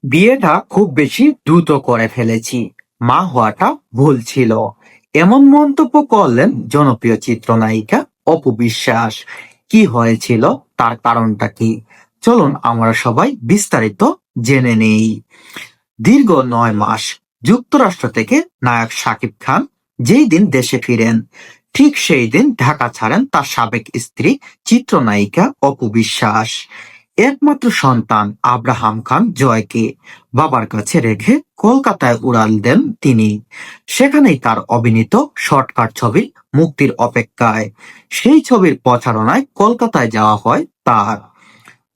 বিয়েটা খুব বেশি দ্রুত করে ফেলেছি, মা হওয়াটা ভুল ছিল, এমন মন্তব্য করলেন জনপ্রিয় চিত্রনায়িকা অপু বিশ্বাস। কি হয়েছিল, তার কারণটা কি? চলুন আমরা সবাই বিস্তারিত জেনে নেই। দীর্ঘ ৯ মাস যুক্তরাষ্ট্র থেকে নায়ক শাকিব খান যেই দিন দেশে ফিরেন, ঠিক সেই দিন ঢাকা ছাড়েন তার সাবেক স্ত্রী চিত্রনায়িকা অপু বিশ্বাস। একমাত্র সন্তান আব্রাহাম খান জয়কে বাবার কাছে রেখে কলকাতায় উড়াল দেন তিনি। সেখানেই তার অভিনীত শর্টকাট ছবি মুক্তির অপেক্ষায়। সেই ছবির প্রচারণায় কলকাতায় যাওয়া হয় তার।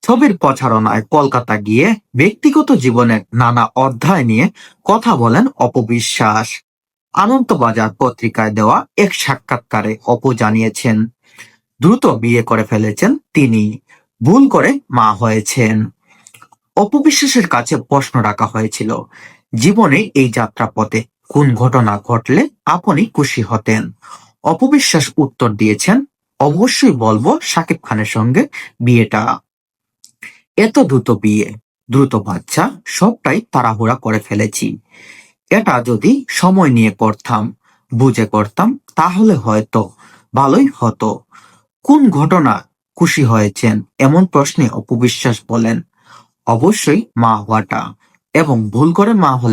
ছবির প্রচারণায় কলকাতা গিয়ে ব্যক্তিগত জীবনের নানা অধ্যায় নিয়ে কথা বলেন অপু বিশ্বাস। আনন্দবাজার পত্রিকায় দেওয়া এক সাক্ষাৎকারে অপু জানিয়েছেন, দ্রুত বিয়ে করে ফেলেছেন তিনি, ভুল করে মা হয়েছেন। অপু বিশ্বাসের কাছে প্রশ্ন রাখা হয়েছিল, জীবনে এই যাত্রাপথে কোন ঘটনা ঘটলে আপনি খুশি হতেন? অপু বিশ্বাস উত্তর দিয়েছেন, অবশ্যই বলবো শাকিব খানের সঙ্গে বিয়েটা। এত দ্রুত বিয়ে, দ্রুত বাচ্চা, সবটাই তাড়াহুড়া করে ফেলেছি। এটা যদি সময় নিয়ে করতাম, বুঝে করতাম, তাহলে হয়তো ভালোই হতো। কোন ঘটনা খুশি হয়েছেন এমন প্রশ্নে অপু বিশ্বাস বলেন, অবশ্যই মা হওয়াটা, এবং ভুল করে মা হলে